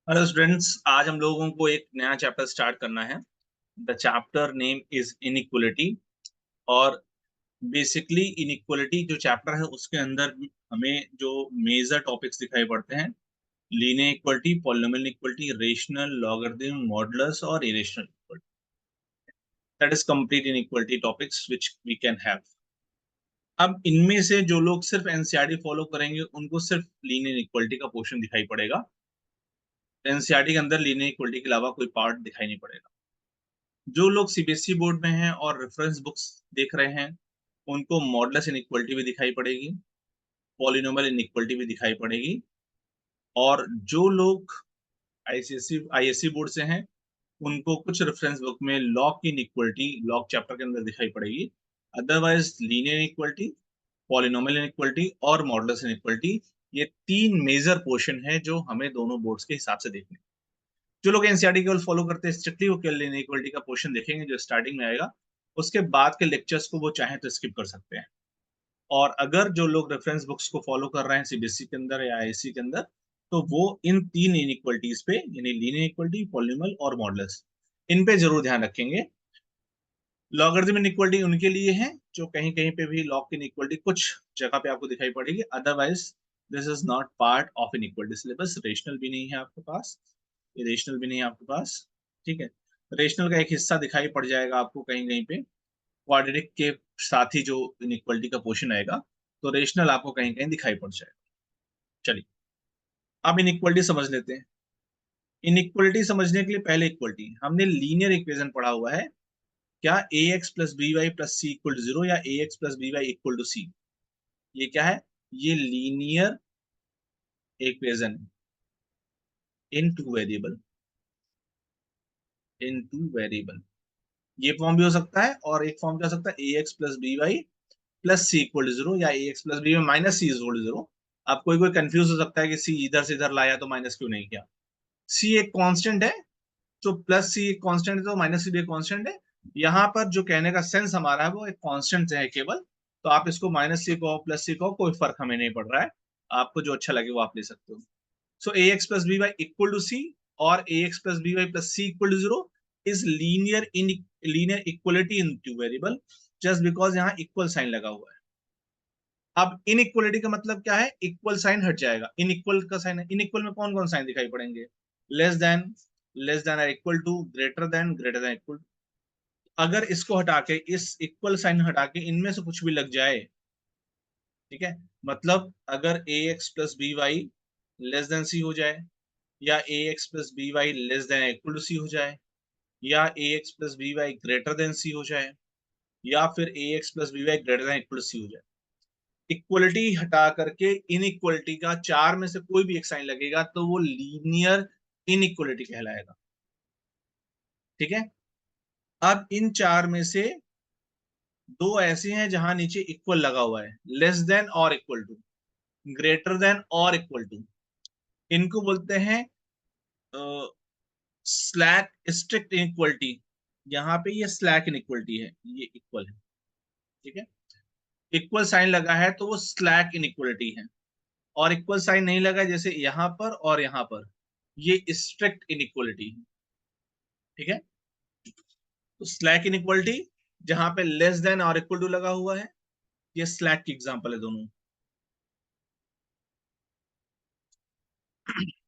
Hello students, आज हम लोगों को एक नया चैप्टर स्टार्ट करना है। The chapter name is inequality. और बेसिकली इनइक्वलिटी जो चैप्टर है उसके अंदर हमें जो मेजर टॉपिक्स दिखाई पड़ते हैं, linear equality, polynomial equality, rational, logarithm, modulus और irrational equality. That is complete inequality topics which we can have. अब इनमें से जो लोग सिर्फ एनसीईआरटी फॉलो करेंगे उनको सिर्फ लीनियर इक्वलिटी का पोर्शन दिखाई पड़ेगा। एनसीईआरटी के अंदर लीनियर इक्वलिटी के अलावा कोई पार्ट दिखाई नहीं पड़ेगा। जो लोग सीबीएसई बोर्ड में हैं और रेफरेंस बुक्स देख रहे हैं उनको मॉडुलस इनइक्वलिटी भी दिखाई पड़ेगी, पॉलिनोमियल इनइक्वलिटी भी दिखाई पड़ेगी। और जो लोग आईएससी बोर्ड से हैं उनको कुछ रेफरेंस बुक में लॉग की इनइक्वलिटी लॉग चैप्टर के अंदर दिखाई पड़ेगी। Otherwise linear inequality, polynomial inequality और मॉडुलस इनइक्वलिटी, ये तीन मेजर पोर्शन है जो हमें दोनों बोर्ड्स के हिसाब से देखने। जो लोग एनसीईआरटी केवल फॉलो करते हैं स्ट्रिक्टली वो केवल इनइक्वलिटी का पोर्शन देखेंगे जो स्टार्टिंग में आएगा। उसके बाद के लेक्चर्स को वो चाहे तो स्किप कर सकते हैं। और अगर जो लोग रेफरेंस बुक्स को फॉलो कर रहे हैं सीबीएसई के अंदर या आईएससी के अंदर, तो वो इन तीन इनइक्वलिटीज पे यानी लीनियर इक्वलिटी, पॉलिनोमियल और मॉडुलस, इन पे जरूर ध्यान रखेंगे। लॉगरिथम इनइक्वलिटी उनके लिए है जो कहीं कहीं पे भी लॉग की इनइक्वलिटी कुछ जगह पे आपको दिखाई पड़ेगी। Otherwise this is not part of inequality syllabus. Rational भी नहीं है आपके पास, इरेशनल भी नहीं है आपके पास। ठीक है, रेशनल का एक हिस्सा दिखाई पड़ जाएगा आपको कहीं कहीं पे, क्वाड्रेटिक के साथ ही जो इनइक्वलिटी का पोर्शन आएगा, तो रेशनल आपको कहीं कहीं दिखाई पड़ जाएगा। चलिए, अब इनइक्वलिटी समझ लेते हैं। इनइक्वलिटी समझने के लिए पहले इक्वलिटी हमने लीनियर इक्वेशन पढ़ा हुआ है। क्या A X plus B Y plus C equal to zero या A X plus B Y equal to C, ये क्या है? ये linear equation in two variable, in two variable. ये फॉर्म भी हो सकता है और एक फॉर्म क्या हो सकता है, A X plus B Y plus C equal to zero या A X plus B Y minus C equal to zero. आप कोई कोई कंफ्यूज हो सकता है कि सी इधर से इधर लाया तो माइनस क्यों नहीं किया। सी एक कांस्टेंट है, तो प्लस सी एक कांस्टेंट है तो माइनस सी भी एक कांस्टेंट है। यहाँ पर जो कहने का सेंस हमारा है वो एक कांस्टेंट है केवल। तो आप इसको माइनस सी को प्लस सी को कोई फर्क हमें नहीं पड़ रहा है। आपको जो अच्छा लगे वो आप ले सकते हो। So A X plus B Y equal to C और A X plus B Y plus C equal to zero is linear equality in two variable, just because यहाँ इक्वल साइन लगा हुआ है। अब इनइक्वलिटी का मतलब क्या है? इक्वल साइन हट जाएगा, इनइक्वल का साइन है। इनइक्वल में कौन कौन साइन दिखाई पड़ेंगे? लेस देन, लेस देन और equal to, greater than equal. अगर इसको हटा के, इस इक्वल साइन हटा के इनमें से कुछ भी लग जाए, ठीक है, मतलब अगर A X plus B Y less than C हो जाए, या A X plus B Y less than equal to C हो जाए, या A X plus B Y greater than C हो जाए, या फिर A X plus B Y greater than equal to C हो जाए, इक्वलिटी हटा करके इनइक्वलिटी का चार में से कोई भी एक साइन लगेगा तो वो लीनियर इनइक्वलिटी कहलाएगा। ठीक है, अब इन चार में से दो ऐसे हैं जहां नीचे इक्वल लगा हुआ है, लेस देन और इक्वल टू, ग्रेटर देन और इक्वल टू। इनको बोलते हैं स्लैक स्ट्रिक्ट इनइक्वलिटी। यहाँ पे ये स्लैक इनइक्वलिटी है, ये इक्वल है। ठीक है, इक्वल साइन लगा है तो वो स्लैक इनइक्वलिटी है। और इक्वल साइन नहीं लगा जैसे यहाँ पर और यहाँ पर, ये स्ट्रिक्ट इनइक्वलिटी है। ठीक है, तो स्लैक इनइक्वलिटी जहां पे लेस देन और इक्वल टू लगा हुआ है, ये स्लैक की एग्जांपल है दोनों।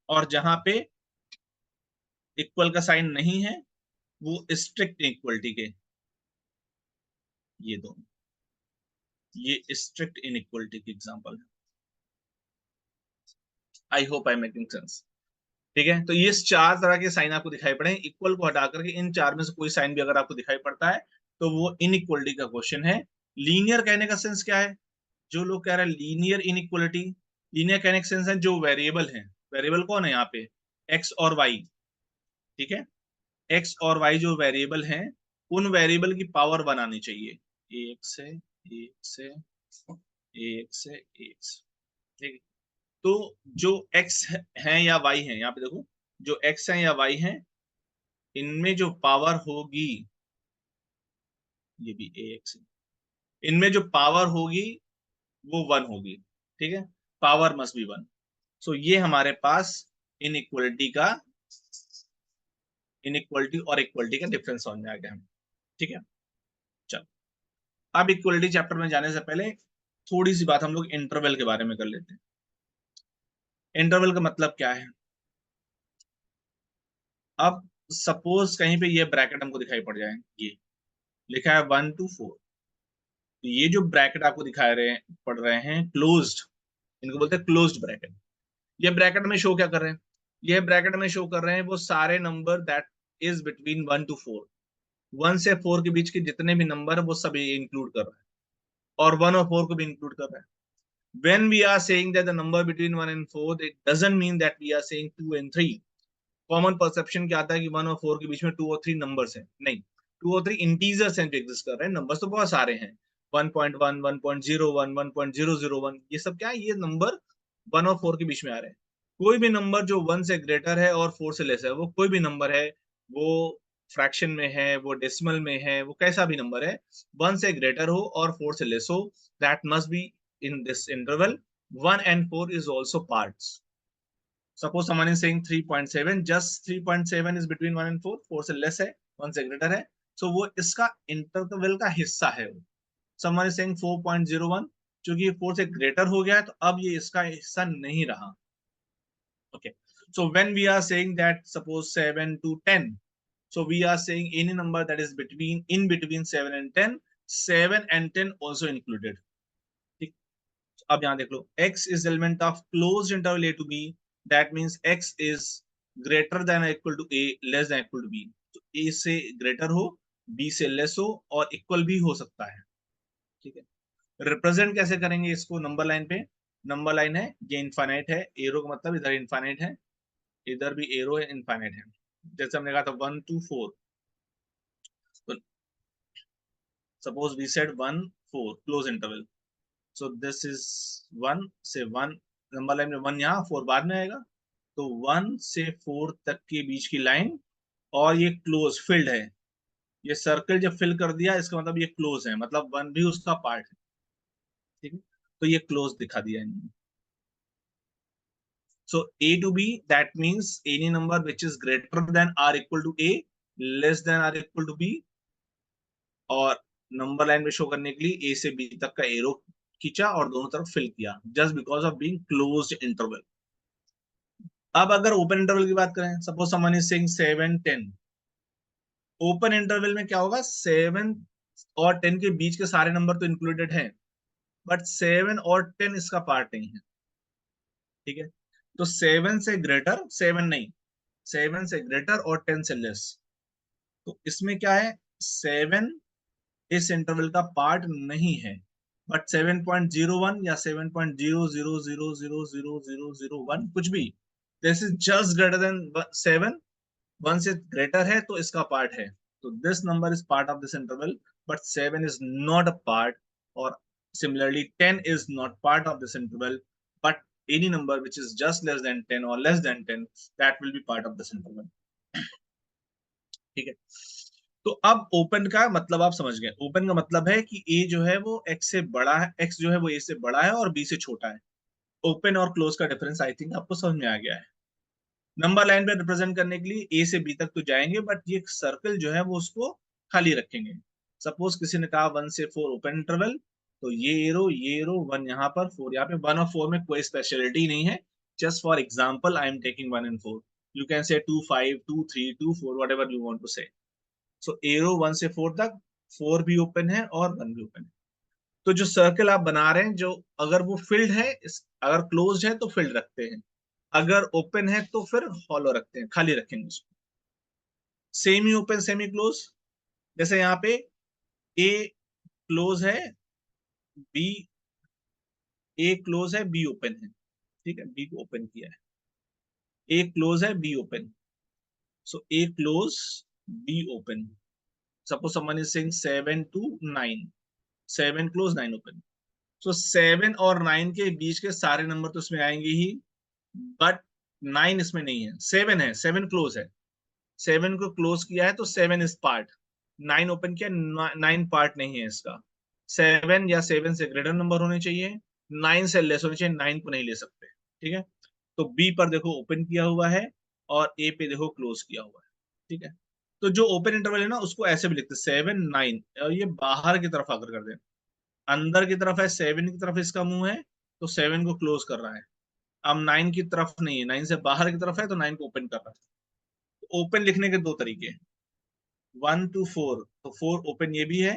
और जहां पे इक्वल का साइन नहीं है वो स्ट्रिक्ट इनइक्वलिटी के, ये दोनों, ये स्ट्रिक्ट इनइक्वलिटी की एग्जांपल है। I hope I making sense. ठीक है, तो ये चार तरह के साइन आपको दिखाई पड़े, इक्वल को हटा करके इन चार में से कोई साइन भी अगर आपको दिखाई पड़ता है तो वो इनइक्वलिटी का क्वेश्चन है। लीनियर कहने का सेंस क्या है? जो लोग कह रहे हैं लीनियर इनइक्वलिटी, लीनियर कहने का सेंस है जो वेरिएबल है। वेरिएबल कौन है यहाँ पे? एक्स और वाई। ठीक है, एक्स और वाई जो वेरिएबल हैं उन वेरिएबल की पावर बनानी चाहिए, एक से, एक से, एक से, एक से। ठीक है, तो जो एक्स है या वाई है, यहाँ पे देखो, जो एक्स है या वाई है इनमें जो पावर होगी, ये भी एक्स है, इनमें जो पावर होगी वो वन होगी। ठीक है, पावर मस्ट बी वन। सो ये हमारे पास इनइक्वलिटी का इनइक्वलिटी और इक्वलिटी का डिफरेंस समझ में आ गया हमें, ठीक है। चलो अब इक्वलिटी चैप्टर में जाने से पहले थोड़ी सी बात हम लोग इंटरवल के बारे में कर लेते हैं। इंटरवल का मतलब क्या है? अब सपोज कहीं पे ये ब्रैकेट हमको दिखाई पड़ जाए, ये लिखा है 1 to 4, तो ये जो ब्रैकेट आपको दिखाई पड़ रहे हैं क्लोज्ड, इनको बोलते हैं क्लोज्ड ब्रैकेट। ये ब्रैकेट में शो क्या कर रहे हैं? ये ब्रैकेट में शो कर रहे हैं वो सारे number that is between 1 to 4, 1 से 4 के बीच के जितने भी नंबर है वो सब ये इंक्लूड कर रहा है, और 1 और 4 को भी इंक्लूड कर रहा है। When we are saying that the number between 1 and 4, it doesn't mean that we are saying 2 and 3. Common perception क्या आता है कि 1 और 4 के बीच में 2 और 3 नंबर्स हैं, नहीं, 2 और 3 इंटीजर्स हैं जो एग्जिस्ट कर रहे हैं, नंबर्स तो बहुत सारे हैं, 1.1, 1.01, 1.001, ये सब क्या है, ये नंबर 1 और 4 के बीच में आ रहे हैं। कोई भी नंबर जो 1 से ग्रेटर है और 4 से लेस है, वो कोई भी नंबर है, वो फ्रैक्शन में है, वो डेसिमल में है, वो कैसा भी नंबर है, 1 से ग्रेटर हो और 4 से लेस हो, that must B in this interval. 1 and 4 is also parts. Suppose someone is saying 3.7, just 3.7 is between 1 and 4, 4 से less है, 1 से greater है, so वो इसका interval का हिस्सा है वो। Someone is saying 4.01, क्योंकि ये 4 से greater हो गया है तो अब ये इसका हिस्सा नहीं रहा। Okay, so when we are saying that suppose 7 to 10, so we are saying any number that is in between 7 and 10, 7 and 10 also included. अब यहां देख लो, x is element of closed interval a to b, that means x is greater than or equal to a, less than or equal to b, तो a से greater हो, b से less हो, और equal भी हो सकता है, ठीक है। रिप्रेजेंट कैसे करेंगे इसको नंबर लाइन पे? नंबर लाइन है, ये इनफाइनाइट है, एरो का मतलब इधर इनफाइनाइट है, इधर भी एरो है, इनफाइनाइट है। जैसे हमने कहा था 1 to 4, तो suppose we said 1 4 close interval, so this is 1 से 1, नंबर लाइन में 1 यहाँ, 4 बाद में आएगा, तो 1 से 4 तक के बीच की लाइन, और ये क्लोज फिल्ड है, ये सर्कल जब फिल कर दिया इसका मतलब ये क्लोज है, मतलब 1 भी उसका पार्ट है, ठीक है, तो ये क्लोज दिखा दिया इन्होंने। सो a to b, that means any number which is greater than or equal to a, less than or equal to b, और नंबर लाइन में शो करने के लिए a से b तक का एरो खींचा और दोनों तरफ फिल किया, just because of being closed interval. अब अगर ओपन इंटरवल की बात करें, suppose someone is saying 7 10, open interval में क्या होगा, 7 और 10 के बीच के सारे नंबर तो इंक्लूडेड हैं, बट 7 और 10 इसका पार्ट नहीं है, ठीक है। तो 7 से ग्रेटर, 7 नहीं, 7 से ग्रेटर और 10 से लेस, तो इसमें क्या है, 7 इस इंटरवल का पार्ट नहीं है, बट 7.01 या 7.00000001 कुछ भी, this is just greater than 7, 1 से ग्रेटर है तो इसका पार्ट है, तो this number is part of this interval, but 7 is not a part, और similarly 10 is not part of this interval, but any number which is just less than 10 or less than 10, that will be part of this interval, ठीक है। तो अब open का मतलब आप समझ गए, ओपन का मतलब है कि a जो है वो x से बड़ा है, x जो है वो a से बड़ा है और b से छोटा है। ओपन और क्लोज का डिफरेंस आई थिंक आपको समझ में आ गया है। नंबर लाइन पे रिप्रेजेंट करने के लिए a से b तक तो जाएंगे, बट ये सर्कल जो है वो उसको खाली रखेंगे। सपोज किसी ने कहा 1 से 4 ओपन इंटरवल, तो ये एरो 1 यहाँ पर, 4 यहाँ पे, 1 और 4 में कोई स्पेशलिटी नहीं है, just for example I am taking 1 and 4, you can say 2 5 2 3 2 4 whatever you want to से। सो एरो 1 से 4 तक, 4 भी ओपन है और 1 भी ओपन है। तो जो सर्कल आप बना रहे हैं, जो अगर वो फिल्ड है, अगर क्लोज्ड है तो फिल्ड रखते हैं, अगर ओपन है तो फिर हॉलो रखते हैं, खाली रखेंगे उसको। सेमी ओपन सेमी क्लोज, जैसे यहाँ पे ए क्लोज है, बी, ए क्लोज है, बी ओपन है, ठीक है, बी को ओपन किया है, ए क्लोज है, B open, so A close, B open. Suppose someone is saying 7 to 9, 7 close 9 open, so 7 और 9 के बीच के सारे नंबर तो इसमें आएंगे ही, बट 9 इसमें नहीं है, 7 है, 7 क्लोज है, 7 को क्लोज किया है तो 7 इज पार्ट, 9 ओपन किया, 9 पार्ट नहीं है इसका। 7 या 7 से ग्रेटर नंबर होने चाहिए, 9 से लेस होने चाहिए, 9 को नहीं ले सकते, ठीक है। तो बी पर देखो ओपन किया हुआ है और ए पे देखो क्लोज किया हुआ है, ठीक है। तो जो ओपन इंटरवल है ना उसको ऐसे भी लिखते हैं 7 9, और ये बाहर की तरफ आकर कर दे, अंदर की तरफ है 7 की तरफ इसका मुंह है, तो 7 को क्लोज कर रहा है। अब 9 की तरफ नहीं है, 9 से बाहर की तरफ है तो 9 को ओपन कर रहा है। ओपन लिखने के दो तरीके, 1 to 4, तो 4 ओपन ये भी है,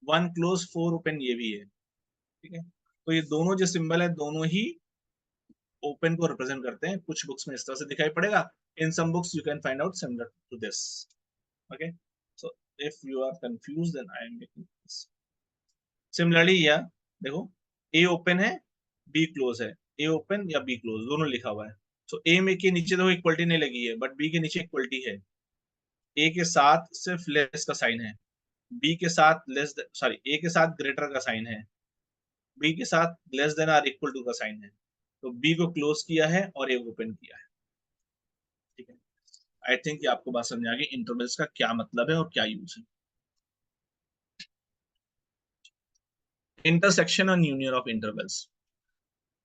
1 क्लोज 4 ओपन ये भी है। ठीक है, तो ये दोनों जो सिंबल है दोनों ही ओपन को रिप्रेजेंट करते हैं। कुछ बुक्स में इस तरह से दिखाई पड़ेगा, in some books you can find out similar to this. Okay, so if you are confuse then I am making this similarly. या देखो, ए ओपन है, बी क्लोज है, ए ओपन या बी क्लोज दोनों लिखा हुआ है। सो ए में के नीचे तो इक्वलिटी नहीं लगी है, बट बी के नीचे इक्वलिटी है। ए के साथ सिर्फ लेस का साइन है, बी के साथ लेस, सॉरी, ए के साथ ग्रेटर का साइन है, बी के साथ less than or equal to का साइन है। तो बी को क्लोज किया है और ए ओपन किया है। ठीक है, आई थिंक ये आपको बात समझ आ गई इंटरवल्स का क्या मतलब है और क्या यूज है। इंटरसेक्शन और यूनियन ऑफ इंटरवल्स।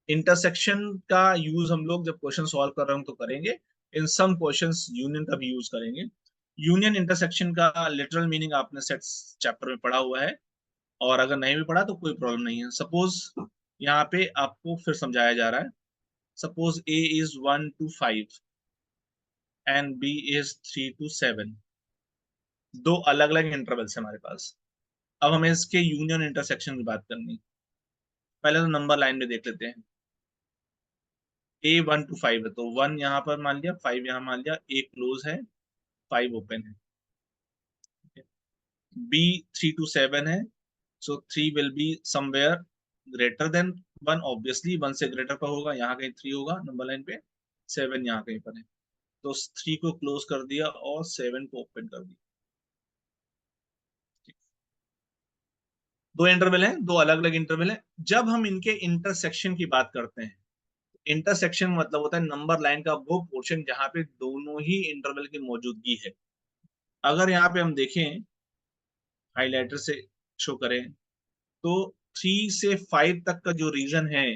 इंटरसेक्शन का यूज हम लोग जब क्वेश्चन सॉल्व कर रहे हो तो करेंगे, इन सम क्वेश्चंस यूनियन का भी यूज करेंगे। यूनियन इंटरसेक्शन का लिटरल मीनिंग आपने सेट्स चैप्टर में पढ़ा हुआ है, और अगर नहीं भी पढ़ा तो कोई प्रॉब्लम नहीं है। सपोज यहाँ पे आपको फिर समझाया जा रहा है, suppose A is 1 to 5 and B is 3 to 7, दो अलग अलग इंटरवल्स है हमारे पास। अब हमें इसके यूनियन इंटरसेक्शन की बात करनी। पहले तो नंबर लाइन में देख लेते हैं। ए 1 to 5 है, तो 1 यहाँ पर मान लिया, 5 यहाँ मान लिया, ए क्लोज है, 5 ओपन है। बी 3 to 7 है, सो 3 will be somewhere greater than 1, obviously 1 से ग्रेटर का होगा, यहाँ कहीं 3 होगा नंबर लाइन पे, 7 यहाँ कहीं पर है। तो 3 को क्लोज कर दिया और 7 को ओपन कर दिया। दो इंटरवल हैं, दो अलग अलग इंटरवल हैं। जब हम इनके इंटरसेक्शन की बात करते हैं, इंटरसेक्शन मतलब होता है नंबर लाइन का वो पोर्शन जहां पे दोनों ही इंटरवल की मौजूदगी है। अगर यहाँ पे हम देखें, हाइलाइटर से शो करें, तो 3 से 5 तक का जो रीजन है,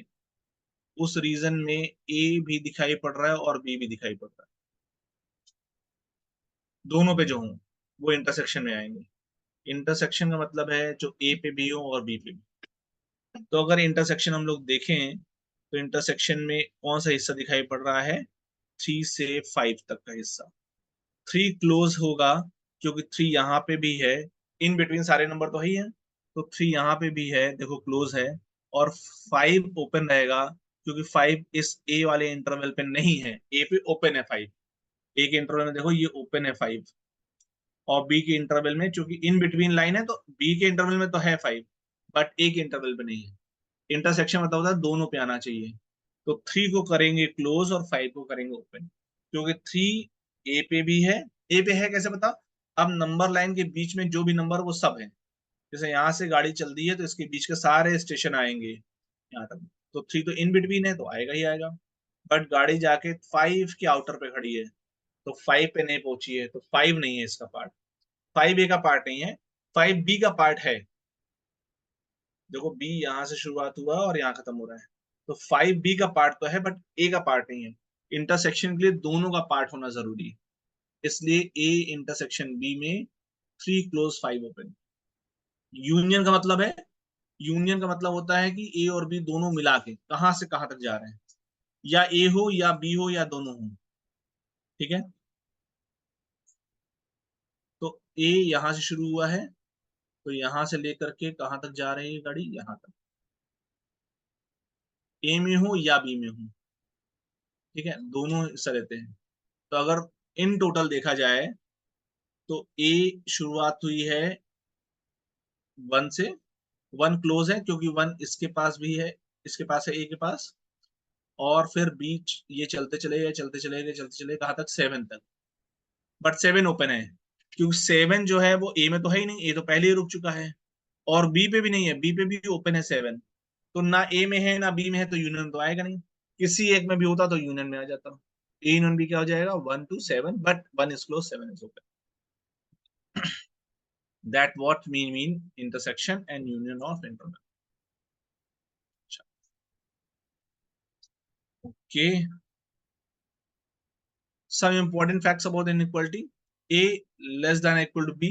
उस रीजन में ए भी दिखाई पड़ रहा है और बी भी दिखाई पड़ रहा है। दोनों पे जो हों वो इंटरसेक्शन में आएंगे। इंटरसेक्शन का मतलब है जो ए पे भी हो और बी पे भी। तो अगर इंटरसेक्शन हम लोग देखें, तो इंटरसेक्शन में कौन सा हिस्सा दिखाई पड़ रहा है, 3 से 5 तक का हिस्सा। 3 क्लोज होगा क्योंकि 3 यहाँ पे भी है, इन बिटवीन सारे नंबर तो ही है, तो 3 यहाँ पे भी है, देखो क्लोज है। और 5 ओपन रहेगा क्योंकि 5 इस ए वाले इंटरवल पे नहीं है, ए पे ओपन है 5। ए के इंटरवल में देखो ये ओपन है 5, और बी के इंटरवल में चूंकि इन बिटवीन लाइन है, तो बी के इंटरवल में तो है 5, बट ए के इंटरवल पे नहीं है। इंटरसेक्शन मतलब होता है दोनों पे आना चाहिए। तो 3 को करेंगे क्लोज और 5 को करेंगे ओपन, क्योंकि 3 ए पे भी है। ए पे है कैसे पता, अब नंबर लाइन के बीच में जो भी नंबर वो सब है। जैसे यहाँ से गाड़ी चल दी है तो इसके बीच के सारे स्टेशन आएंगे यहाँ तक, तो 3 तो इन बिटवीन है तो आएगा ही आएगा। बट गाड़ी जाके 5 के आउटर पे खड़ी है, तो 5 पे नहीं पहुंची है, तो 5 नहीं है इसका पार्ट, 5 ए का पार्ट नहीं है, 5 बी का पार्ट है। देखो बी यहाँ से शुरुआत हुआ और यहाँ खत्म हो रहा है, तो 5 बी का पार्ट तो है बट ए का पार्ट नहीं है। इंटरसेक्शन के लिए दोनों का पार्ट होना जरूरी है, इसलिए ए इंटरसेक्शन बी में 3 क्लोज 5 ओपन। यूनियन का मतलब है, यूनियन का मतलब होता है कि ए और बी दोनों मिला के कहां से कहां तक जा रहे हैं, या ए हो या बी हो या दोनों हो। ठीक है, तो ए यहां से शुरू हुआ है, तो यहां से लेकर के कहां तक जा रही है गाड़ी, यहां तक, ए में हो या बी में हो। ठीक है, दोनों हिस्सा रहते हैं। तो अगर इन टोटल देखा जाए, तो ए शुरुआत हुई है 1 से, 1 क्लोज है क्योंकि 1 इसके पास भी है, इसके पास है ए के पास, और फिर बीच ये चलते चले गए चलते चले गए चलते चले कहाँ तक, 7 तक। बट 7 ओपन है क्योंकि 7 जो है वो ए में तो है ही नहीं, ए तो पहले ही रुक चुका है, और बी पे भी नहीं है, बी पे भी ओपन है 7। तो ना ए में है ना बी में है, तो यूनियन तो आएगा नहीं। किसी एक में भी होता तो यूनियन में आ जाता। ए यूनियन बी क्या हो जाएगा, 1 to 7, but 1 is close 7 is open. That what mean intersection and union of interval. Okay, some important facts about inequality. a less than or equal to b,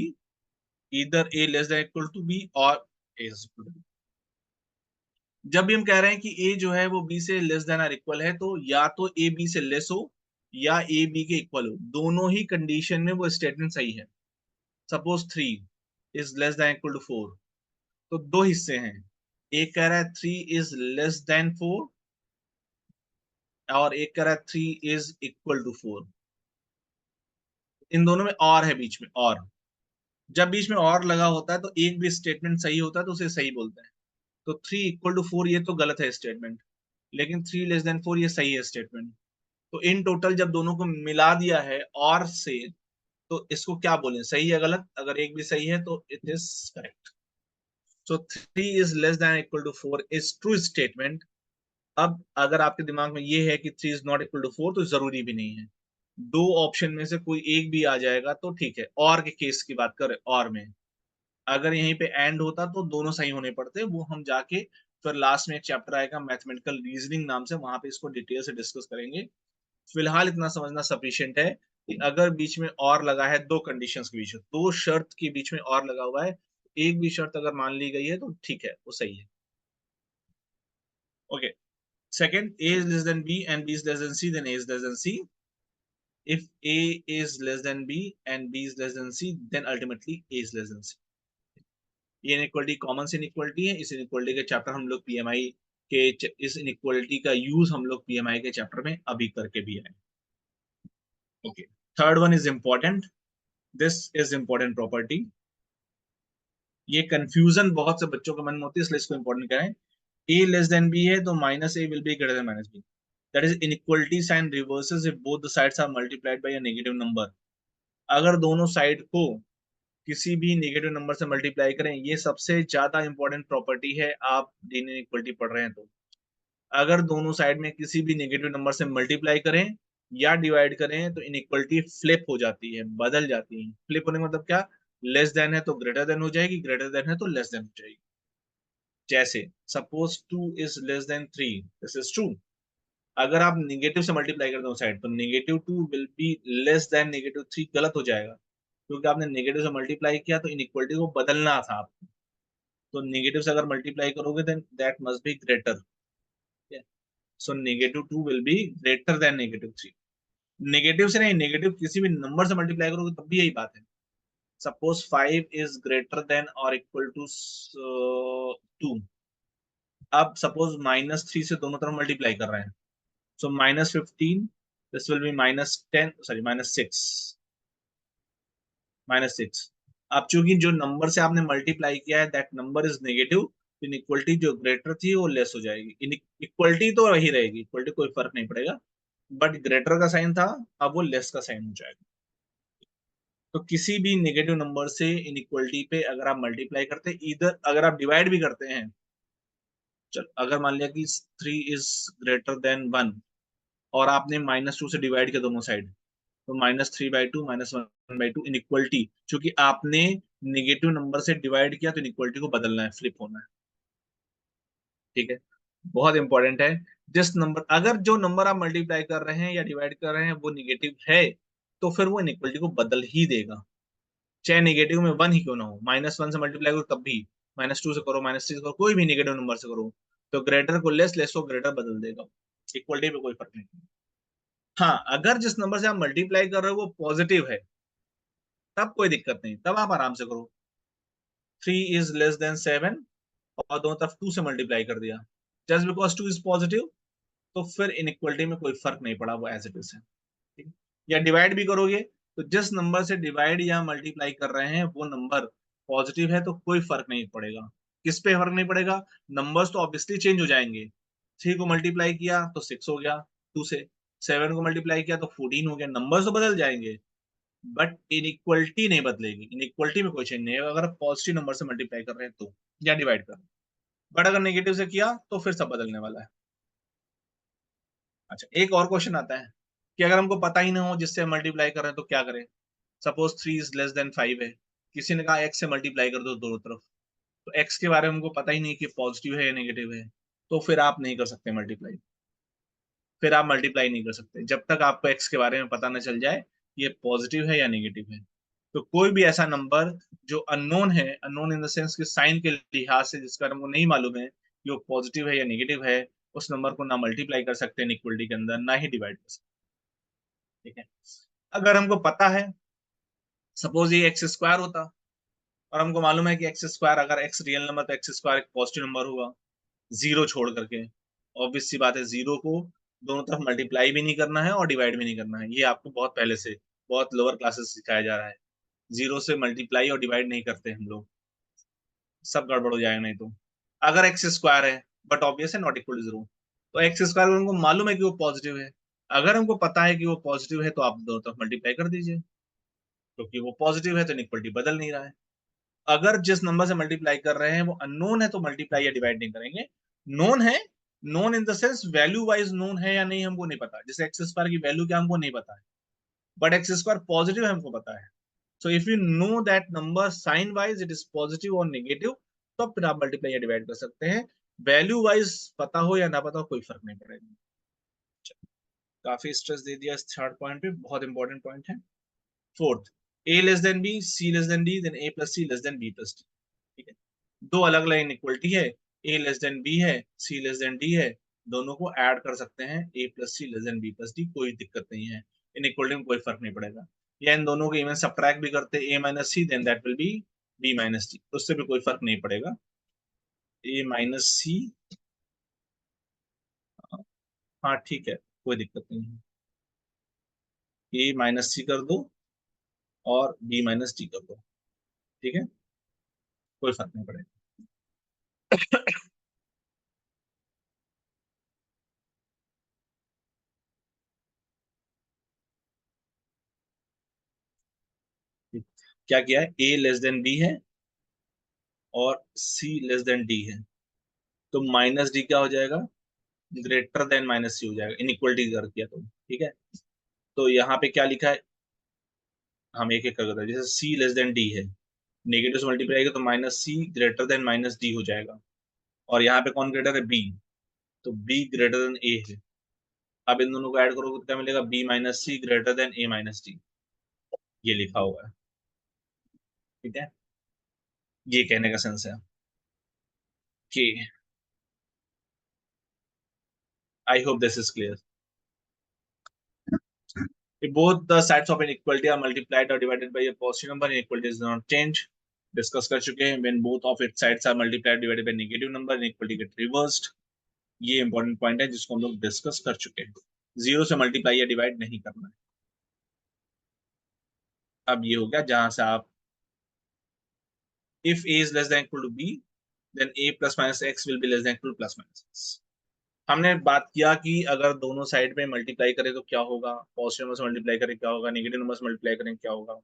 either a less than or equal to b or a is equal to b। जब भी हम कह रहे हैं कि a जो है वो b से लेस देन और इक्वल है, तो या तो a b से लेस हो या a b के इक्वल हो, दोनों ही कंडीशन में वो स्टेटमेंट सही है। Suppose 3 is less than equal to 4, तो दो हिस्से हैं, एक कह रहा है 3 इज लेस देन 4 और एक कह रहा है 3 इज इक्वल टू 4। इन दोनों में और है बीच में, और जब बीच में और लगा होता है तो एक भी स्टेटमेंट सही होता है तो उसे सही बोलते हैं। तो 3 इक्वल टू 4 ये तो गलत है स्टेटमेंट, लेकिन 3 लेस देन 4 ये सही है स्टेटमेंट। तो इन टोटल जब दोनों को मिला दिया है और से, तो इसको क्या बोलें, सही या गलत? अगर एक भी सही है तो it is correct. So 3 is less than equal to 4 is true statement. अब अगर आपके दिमाग में ये है कि 3 इज नॉट इक्वल टू 4, तो जरूरी भी नहीं है, दो ऑप्शन में से कोई एक भी आ जाएगा तो ठीक है। और के केस की बात करें, और में अगर यहीं पे एंड होता तो दोनों सही होने पड़ते, वो हम जाके फिर लास्ट में एक चैप्टर आएगा मैथमेटिकल रीजनिंग नाम से, वहां पे इसको डिटेल से डिस्कस करेंगे। फिलहाल इतना समझना सफिशिएंट है कि अगर बीच में और लगा है, दो कंडीशंस के बीच में, दो शर्त के बीच में और लगा हुआ है, एक भी शर्त अगर मान ली गई है तो ठीक है, वो सही है। Okay, second, a is less than b and b is less than c, then a is less than c. If a is less than b and b is less than c, then ultimately a is less than c. ये inequality common से inequality है। इस inequality के chapter हम लोग PMI के इस inequality का यूज हम लोग पीएमआई के चैप्टर में अभी करके भी आए। Okay, third one is important, this is important property. ये कंफ्यूजन बहुत से बच्चों के मन में होती है, इसलिए इसको इंपॉर्टेंट करें। a लेस देन b है तो minus a will be greater than minus b। That is inequality sign reverses if both the sides are multiplied by a negative number. अगर दोनों साइड को किसी भी नेगेटिव नंबर से multiply करें, ये सबसे ज्यादा इंपॉर्टेंट प्रॉपर्टी है आप लीनियर इक्वलिटी पढ़ रहे हैं तो। अगर दोनों साइड में किसी भी नेगेटिव नंबर से मल्टीप्लाई करें या डिवाइड करें तो इनइक्वलिटी फ्लिप हो जाती है, बदल जाती है। फ्लिप होने का मतलब क्या? लेस देन है तो ग्रेटर देन हो जाएगी, ग्रेटर देन है तो लेस देन हो जाएगी। जैसे suppose 2 is less then 3, this is true. अगर आप नेगेटिव से मल्टीप्लाई कर दो साइड, तो negative 2 will be less than negative 3, गलत हो जाएगा, क्योंकि आपने नेगेटिव से मल्टीप्लाई किया तो इनइक्वलिटी को बदलना था आपको। तो नेगेटिव से अगर मल्टीप्लाई करोगे then that must be greater. So negative 2 will be greater than negative 3। Negative से नहीं, नेगेटिव किसी भी नंबर से मल्टीप्लाई करोगे तब भी यही बात है। सपोज 5 इज ग्रेटर देन और इक्वल टू 2। अब सपोज -3 से दोनों तरफ मल्टीप्लाई कर रहे हैं, सो -15, दिस विल बी -10, सॉरी -6, -6। अब चूंकि जो नंबर से आपने मल्टीप्लाई किया है दैट नंबर इज नेगेटिव, तो इनइक्वलिटी जो ग्रेटर थी वो लेस हो जाएगी। इक्वलिटी तो वही रहेगी, इक्वलिटी कोई फर्क नहीं पड़ेगा, बट ग्रेटर का साइन था, अब वो लेस का साइन हो जाएगा। तो किसी भी नेगेटिव नंबर से इनइक्वलिटी पे अगर आप मल्टीप्लाई करते हैं, इधर अगर आप डिवाइड भी करते हैं, चल अगर मान लिया कि 3 इज ग्रेटर देन 1 और आपने -2 से डिवाइड किया दोनों साइड, तो -3/2 -1/2 इनइक्वलिटी, क्योंकि आपने नेगेटिव नंबर से डिवाइड किया तो इनइक्वलिटी को बदलना है, फ्लिप होना है। ठीक है, बहुत इंपॉर्टेंट है। जिस नंबर, अगर जो नंबर आप मल्टीप्लाई कर रहे हैं या डिवाइड कर रहे हैं वो निगेटिव है, तो फिर वो इनइक्वलिटी को बदल ही देगा, चाहे नेगेटिव में 1 ही क्यों ना हो। -1 से मल्टीप्लाई करो तब भी, -2 से करो, -3 से करो, कोई भी नेगेटिव नंबर से करो, तो ग्रेटर को लेस, लेस को ग्रेटर बदल देगा, इक्वलिटी पे कोई फर्क नहीं। हाँ, अगर जिस नंबर से आप मल्टीप्लाई कर रहे हो वो पॉजिटिव है, तब कोई दिक्कत नहीं, तब आप आराम से करो। 3 इज लेस देन 7 और दोनों तरफ 2 से मल्टीप्लाई कर दिया, जस्ट बिकॉज 2 इज पॉजिटिव, तो फिर इनइक्वलिटी में कोई फर्क नहीं पड़ा, वो एज इट इज है। ठीक है? या डिवाइड भी करोगे तो जिस नंबर से डिवाइड या मल्टीप्लाई कर रहे हैं वो नंबर पॉजिटिव है, तो कोई फर्क नहीं पड़ेगा। किस पे फर्क नहीं पड़ेगा? नंबर्स तो ऑब्वियसली चेंज हो जाएंगे। 3 को मल्टीप्लाई किया तो 6 हो गया 2 से, 7 को मल्टीप्लाई किया तो 14 हो गया, नंबर्स तो बदल जाएंगे, बट इनइक्वलिटी नहीं बदलेगी। इनइक्वलिटी में कोई चेंज नहीं है अगर आप पॉजिटिव नंबर से मल्टीप्लाई कर रहे हैं तो, या डिवाइड कर रहे हैं। बट अगर नेगेटिव से किया तो फिर सब बदलने वाला है। अच्छा, एक और क्वेश्चन आता है कि अगर हमको पता ही ना हो जिससे मल्टीप्लाई कर रहे हैं तो क्या करें? सपोज 3 इज लेस देन 5 है, किसी ने कहा x से मल्टीप्लाई कर दो दोनों तरफ, तो x के बारे में हमको पता ही नहीं कि पॉजिटिव है या नेगेटिव है, तो फिर आप नहीं कर सकते मल्टीप्लाई। फिर आप मल्टीप्लाई नहीं कर सकते जब तक आपको x के बारे में पता ना चल जाए कि ये पॉजिटिव है या नेगेटिव है। तो कोई भी ऐसा नंबर जो अननोन है, अननोन इन द सेंस कि साइन के लिहाज से जिसका हमको नहीं मालूम है कि वो पॉजिटिव है या नेगेटिव है, उस नंबर को ना मल्टीप्लाई कर सकते हैं इक्वलिटी के अंदर, ना ही डिवाइड कर सकते। ठीक है। अगर हमको पता है, सपोज ये एक्स स्क्वायर होता, और हमको मालूम है कि एक्स स्क्वायर, अगर एक्स रियल नंबर तो एक्स स्क्वायर एक पॉजिटिव नंबर होगा, जीरो छोड़ करके। ऑब्वियस सी बात है, जीरो को दोनों तरफ मल्टीप्लाई भी नहीं करना है और डिवाइड भी नहीं करना है, ये आपको बहुत पहले से, बहुत लोअर क्लासेस सिखाया जा रहा है। जीरो से मल्टीप्लाई और डिवाइड नहीं करते हम लोग, सब गड़बड़ हो जाएगा नहीं तो। अगर एक्स स्क्वायर है बट ऑब्वियस है नॉट इक्वल टू जीरो, तो एक्स स्क्वायर हमको मालूम है कि वो पॉजिटिव है। अगर हमको पता है कि वो पॉजिटिव है तो आप दोनों तरफ मल्टीप्लाई कर दीजिए, क्योंकि वो पॉजिटिव है तो इक्वलिटी बदल नहीं रहा है। अगर जिस नंबर से मल्टीप्लाई कर रहे हैं वो अननोन है तो मल्टीप्लाई या डिवाइड नहीं करेंगे। नोन है, known in the sense value wise known है या नहीं हमको नहीं पता, जैसे एक्स स्क्वायर की वैल्यू क्या हमको नहीं पता है, बट एक्स स्क्वायर पॉजिटिव हमको पता है। So if you know that number sign wise it is positive और नेगेटिव, तो फिर आप मल्टीप्लाई या डिवाइड कर सकते हैं। वैल्यू वाइज पता हो या ना पता हो कोई फर्क नहीं पड़ेगा। काफी स्ट्रेस दे दिया इस थर्ड पॉइंट पे, बहुत इंपॉर्टेंट पॉइंट है। Fourth, A less than B, C less than D, then A plus C less than B plus D. ठीक है। दो अलग अलग इनइक्वलिटी है, ए लेस देन बी है, सी लेस देन डी है, दोनों को ऐड कर सकते हैं, A plus C less than B plus D, कोई दिक्कत नहीं है, इनइक्वलिटी में कोई फर्क नहीं पड़ेगा। या इन दोनों को इवन सब्ट्रैक्ट भी करते A minus C, then that will be B minus D, उससे भी कोई फर्क नहीं पड़ेगा। ए माइनस सी, हाँ ठीक है, कोई दिक्कत नहीं है, ए माइनस सी कर दो और बी माइनस डी कर दो, ठीक है, कोई फर्क नहीं पड़ेगा। क्या किया है, ए लेस देन बी है और सी लेस देन डी है, तो माइनस डी क्या हो जाएगा, ग्रेटर देन माइनस सी हो जाएगा, इनइक्वलिटी कर दिया तो, ठीक है। तो यहाँ पे क्या लिखा है, हम एक एक करते हैं, जैसे सी लेस देन डी है, नेगेटिव से मल्टीप्लाई करेगा तो माइनस सी ग्रेटर देन माइनस डी हो जाएगा, और यहाँ पे कौन ग्रेटर है, बी, तो बी ग्रेटर देन ए है। अब इन दोनों को ऐड करोगे तो क्या मिलेगा, बी माइनस सी ग्रेटर देन ए माइनस डी, ये लिखा हुआ है। ठीक है, ये कहने का सेंस है कि I hope this is clear. If both the sides of an equality are multiplied or divided by a positive number, inequality does not change. Discuss कर चुके हैं, when both of its sides are multiplied divided by negative number, inequality get reversed. ये important point है जिसको हम लोग discuss कर चुके हैं, जीरो से मल्टीप्लाई या डिवाइड नहीं करना है। अब ये हो गया जहां से आप, if a is less than equal to b, then a plus minus x will be less than equal to plus minus x. हमने बात किया कि अगर दोनों साइड में मल्टीप्लाई करें तो क्या होगा, पॉजिटिव नंबर से मल्टीप्लाई करें क्या होगा, नेगेटिव नंबर से मल्टीप्लाई करें क्या होगा।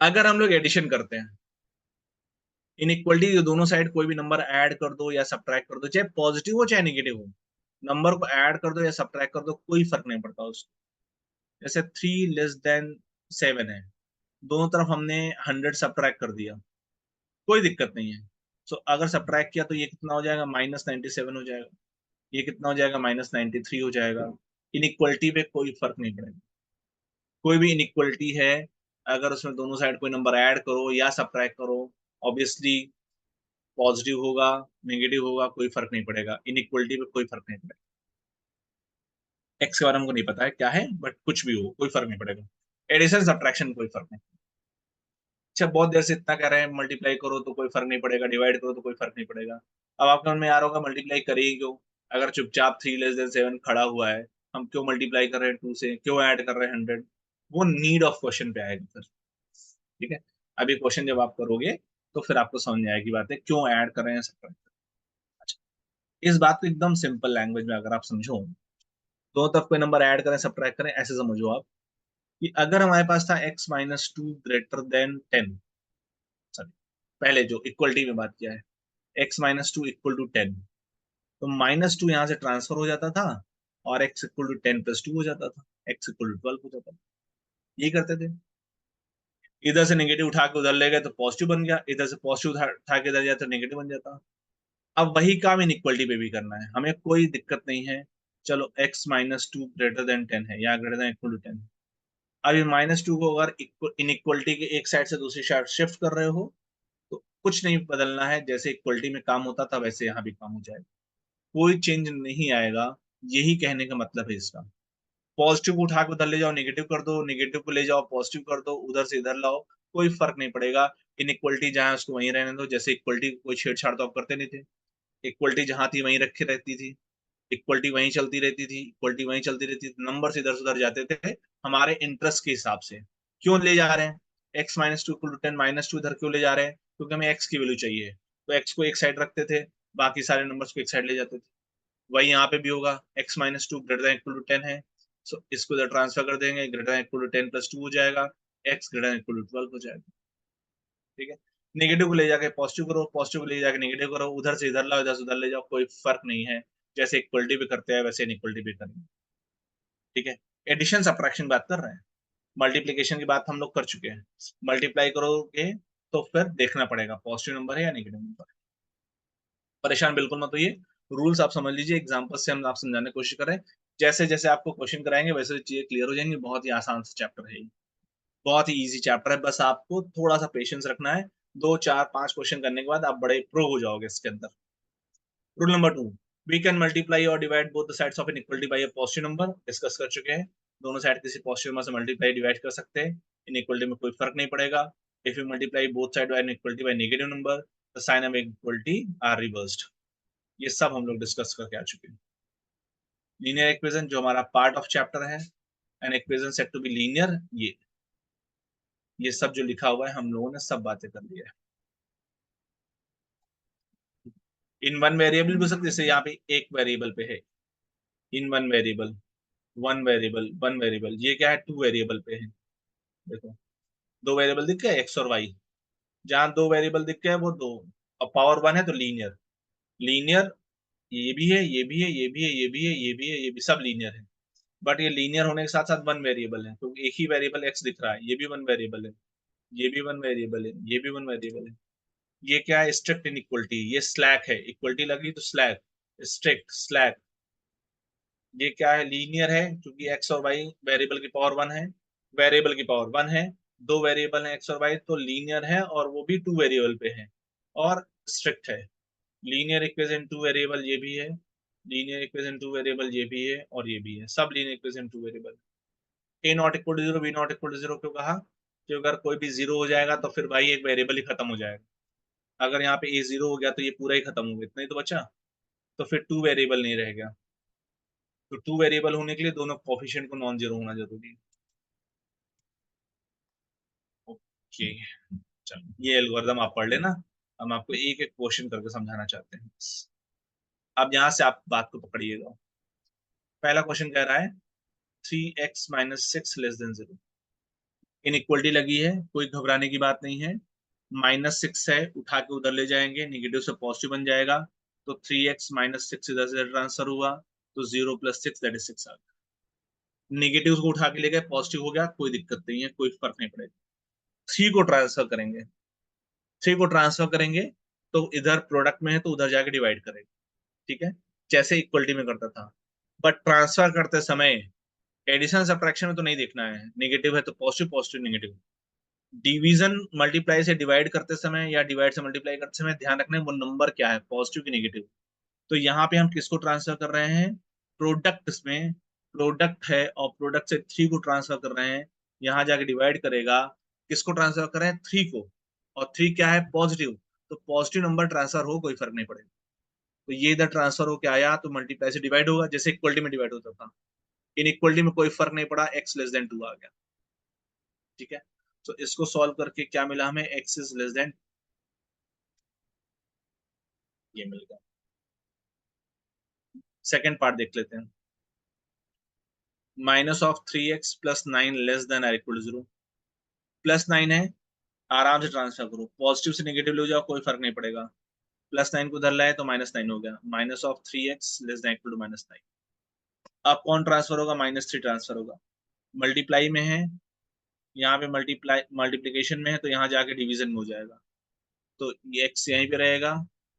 अगर हम लोग एडिशन करते हैं, इनइक्वलिटी दोनों साइड कोई भी नंबर ऐड कर दो या सब्ट्रैक्ट कर दो, चाहे पॉजिटिव हो चाहे नेगेटिव हो, नंबर को ऐड कर दो या सब्ट्रैक्ट कर दो, कोई फर्क नहीं पड़ता उसको। जैसे 3 <7 है, दोनों तरफ हमने 100 सब्ट्रैक्ट कर दिया, कोई दिक्कत नहीं है। सो अगर सब्ट्रैक्ट किया तो ये कितना हो जाएगा, -97 हो जाएगा, ये कितना हो जाएगा, -93 हो जाएगा। इनइक्वलिटी पे कोई फर्क नहीं पड़ेगा। कोई भी इनइक्वलिटी है, अगर उसमें दोनों साइड कोई नंबर ऐड करो या सब्ट्रैक्ट करो, ऑब्वियसली पॉजिटिव होगा नेगेटिव होगा, कोई फर्क नहीं पड़ेगा, इनइक्वलिटी पे कोई फर्क नहीं पड़ेगा। एक्स के बारे में हमको नहीं पता है क्या है, बट कुछ भी हो कोई फर्क नहीं पड़ेगा, एडिशन सब्ट्रैक्शन कोई फर्क नहीं। अच्छा, बहुत देर से इतना कह रहे हैं मल्टीप्लाई करो तो कोई फर्क नहीं पड़ेगा, डिवाइड करो तो कोई फर्क नहीं पड़ेगा। अब आपके मन में आ रहा होगा मल्टीप्लाई करें क्यों, अगर चुपचाप 3 <7 खड़ा हुआ है, हम क्यों मल्टीप्लाई कर रहे हैं 2 से, क्यों ऐड कर रहे हैं 100, वो नीड ऑफ क्वेश्चन पे आएगा फिर। ठीक है, अभी क्वेश्चन जब आप करोगे तो फिर आपको समझ में आएगी बात है क्यों ऐड कर रहे हैं सब। अच्छा, इस बात को एकदम सिंपल लैंग्वेज में अगर आप समझो, दो तरफ कोई नंबर ऐड करें सब्ट्रैक्ट करें, ऐसे समझो आप कि अगर हमारे पास था x-2 ग्रेटर देन 10, सॉरी, पहले जो इक्वलिटी में बात किया है, x-2 इक्वल टू 10, तो -2 यहाँ से ट्रांसफर हो जाता था और x इक्वल टू 10 + 2 हो जाता था, x इक्वल टू 12 हो जाता था, ये करते थे। इधर से नेगेटिव उठा के उधर ले गए तो पॉजिटिव बन गया, इधर से पॉजिटिव उठा के इधर जाए तो नेगेटिव बन जाता। अब वही काम इनइक्वलिटी पे भी करना है, हमें कोई दिक्कत नहीं है। चलो x-2 ग्रेटर देन 10 है, या ग्रेटर देन इक्वल टू 10, अभी -2 को अगर इनइक्वलिटी के एक साइड से दूसरी साइड शिफ्ट कर रहे हो तो कुछ नहीं बदलना है, जैसे इक्वलिटी में काम होता था वैसे यहाँ भी काम हो जाएगा, कोई चेंज नहीं आएगा। यही कहने का मतलब है इसका। पॉजिटिव को उठा के उधर ले जाओ, नेगेटिव कर दो, नेगेटिव को ले जाओ पॉजिटिव कर दो, उधर से इधर लाओ, कोई फर्क नहीं पड़ेगा। इनइक्वलिटी जहां है उसको वहीं रहने दो, जैसे इक्वलिटी कोई छेड़छाड़ तो आप करते नहीं थे, इक्वलिटी जहां थी वहीं रखी रहती थी, इक्वलिटी वहीं चलती रहती थी, इक्वलिटी वहीं चलती रहती थी, नंबर इधर से उधर जाते थे हमारे इंटरेस्ट के हिसाब से। क्यों ले जा रहे हैं? x-2 = 10, -2 इधर क्यों ले जा रहे हैं? क्योंकि हमें x की वैल्यू चाहिए, तो x को एक साइड रखते थे, बाकी सारे नंबर्स को एक साइड ले जाते थे। वही यहाँ पे भी होगा, x-2 > 10 है, सो इसको इधर ट्रांसफर कर देंगे, > 10 + 2 हो जाएगा, x > 12 हो जाएगा। ठीक है, नेगेटिव को ले जाके पॉजिटिव करो, पॉजिटिव को ले जाके नेगेटिव करो, उधर से इधर लाओ, इधर से उधर ले जाओ, कोई फर्क नहीं है। जैसे इक्वलिटी भी करते हैं वैसे इनइक्वलिटी भी करेंगे। ठीक है, एडिशन सब्ट्रैक्शन बात कर रहे हैं, मल्टीप्लीकेशन की बात हम लोग कर चुके हैं। मल्टीप्लाई करोगे तो फिर देखना पड़ेगा पॉजिटिव नंबर है या नेगेटिव नंबर। परेशान बिल्कुल मत होइए, रूल्स आप समझ लीजिए, एग्जांपल से हम आप समझाने की कोशिश कर रहे हैं। जैसे जैसे आपको क्वेश्चन कराएंगे वैसे चीजें क्लियर हो जाएंगी। बहुत ही आसान सा चैप्टर है ये, बहुत ही इजी चैप्टर है, बस आपको थोड़ा सा पेशेंस रखना है। 2 4 5 क्वेश्चन करने के बाद आप बड़े प्रो हो जाओगे इसके अंदर। Rule number 2, we can multiply और divide both the sides of an equality by a positive number. Discuss कर चुके हैं, दोनों साइड किसी पॉजिटिव नंबर से मल्टीप्लाई डिवाइड कर सकते हैं, इनइक्वलिटी में कोई फर्क नहीं पड़ेगा। If you multiply both side by an equality by negative number, the sign of equality are reversed. ये सब हम लोग डिस्कस करके आ चुके हैं। लीनियर इक्वेशन जो हमारा पार्ट ऑफ चैप्टर है, an equation set to be linear, ये सब जो लिखा हुआ है हम लोगों ने सब बातें कर लिया है। इन वन वेरिएबल भी हो सकते, जैसे यहाँ पे एक वेरिएबल पे है, इन वन वेरिएबल, ये क्या है, 2 वेरिएबल पे है। देखो, 2 वेरिएबल दिख गए एक्स और वाई, जहां 2 वेरिएबल दिख गए वो दो, अब पावर 1 है तो लीनियर। लीनियर ये भी है, ये भी है, ये भी है, ये भी है, ये भी है, ये भी, सब लीनियर है। बट ये लीनियर होने के साथ साथ वन वेरिएबल है, क्योंकि एक ही वेरिएबल एक्स दिख रहा है, ये भी वन वेरिएबल है, ये भी वन वेरिएबल है, ये भी वन वेरिएबल है। ये क्या है, स्ट्रिक्ट इनइक्वलिटी, ये स्लैक है, इक्वलिटी लगी तो स्लैक, स्ट्रिक्ट स्लैक। ये क्या है, लीनियर है, क्योंकि एक्स और वाई वेरिएबल की पावर 1 है, वेरिएबल की पावर 1 है, 2 वेरिएबल है एक्स और वाई, तो लीनियर है, और वो भी 2 वेरिएबल पे है, और स्ट्रिक्ट है। लीनियर इक्वेशन 2 वेरिएबल ये भी है, लीनियर इक्वेशन 2 वेरिएबल ये भी है, और ये भी है, सब linear equation 2 variable. a ≠ 0, b ≠ 0 क्यों कहा? कि अगर कोई भी जीरो हो जाएगा तो फिर भाई एक वेरिएबल ही खत्म हो जाएगा। अगर यहाँ पे a 0 हो गया तो ये पूरा ही खत्म हो गया, इतना ही तो बचा, तो फिर 2 वेरिएबल नहीं रह गया। तो 2 वेरिएबल होने के लिए दोनों कोफिशिएंट को नॉन जीरो होना जरूरी है। ओके, चलो ये एल्गोरिदम आप पढ़ लेना, हम आपको एक एक क्वेश्चन करके समझाना चाहते हैं। अब यहाँ से आप बात को पकड़िएगा। पहला क्वेश्चन कह रहा है 3x - 6 < 0। इनइक्वलिटी लगी है, कोई घबराने की बात नहीं है। -6 है, उठा के उधर ले जाएंगे, निगेटिव से पॉजिटिव बन जाएगा, तो 3x - 6 इधर से ट्रांसफर हुआ, तो 0 + 6 दैट इज 6 आ गया। निगेटिव को उठा के ले गए, पॉजिटिव हो गया, कोई दिक्कत नहीं है, कोई फर्क नहीं पड़ेगा। 3 को ट्रांसफर करेंगे, 3 को ट्रांसफर करेंगे तो इधर प्रोडक्ट में है तो उधर जाके डिवाइड करेंगे। ठीक है, जैसे इक्वलिटी में करता था, बट ट्रांसफर करते समय एडिशन सब्ट्रैक्शन में तो नहीं देखना है, नेगेटिव है तो positive, positive negative. Division multiply से डिवाइड करते समय या डिवाइड से मल्टीप्लाई करते समय ध्यान रखना है वो नंबर क्या है, पॉजिटिव की नेगेटिव। तो यहाँ पे हम किसको ट्रांसफर कर रहे हैं, प्रोडक्ट में, प्रोडक्ट है और प्रोडक्ट से 3 को ट्रांसफर कर रहे हैं, यहाँ जाके डिवाइड करेगा, किसको ट्रांसफर कर रहे हैं, 3 को, और 3 क्या है, पॉजिटिव, तो पॉजिटिव नंबर ट्रांसफर हो कोई फर्क नहीं पड़ेगा। तो ये इधर ट्रांसफर हो के आया तो मल्टीप्लाई से डिवाइड होगा, जैसे इक्वलिटी में डिवाइड होता था। इन इक्वलिटी में कोई फर्क नहीं पड़ा, x < 2 आ गया। ठीक है, तो इसको सॉल्व करके क्या मिला हमें, x < ये मिल गया। सेकेंड पार्ट देख लेते हैं, -3x + 9 < <0। +9 है, आराम से ट्रांसफर करो, पॉजिटिव से नेगेटिव ले जाओ, कोई फर्क नहीं पड़ेगा। +9 को उधर लाए तो -9 हो गया, -3x < -9। अब कौन ट्रांसफर होगा, -3 ट्रांसफर होगा। मल्टीप्लाई में है, यहाँ पे मल्टीप्लाई मल्टीप्लीकेशन में है, तो यहाँ जाके डिवीजन में हो जाएगा, तो ये x यहीं पे रहेगा,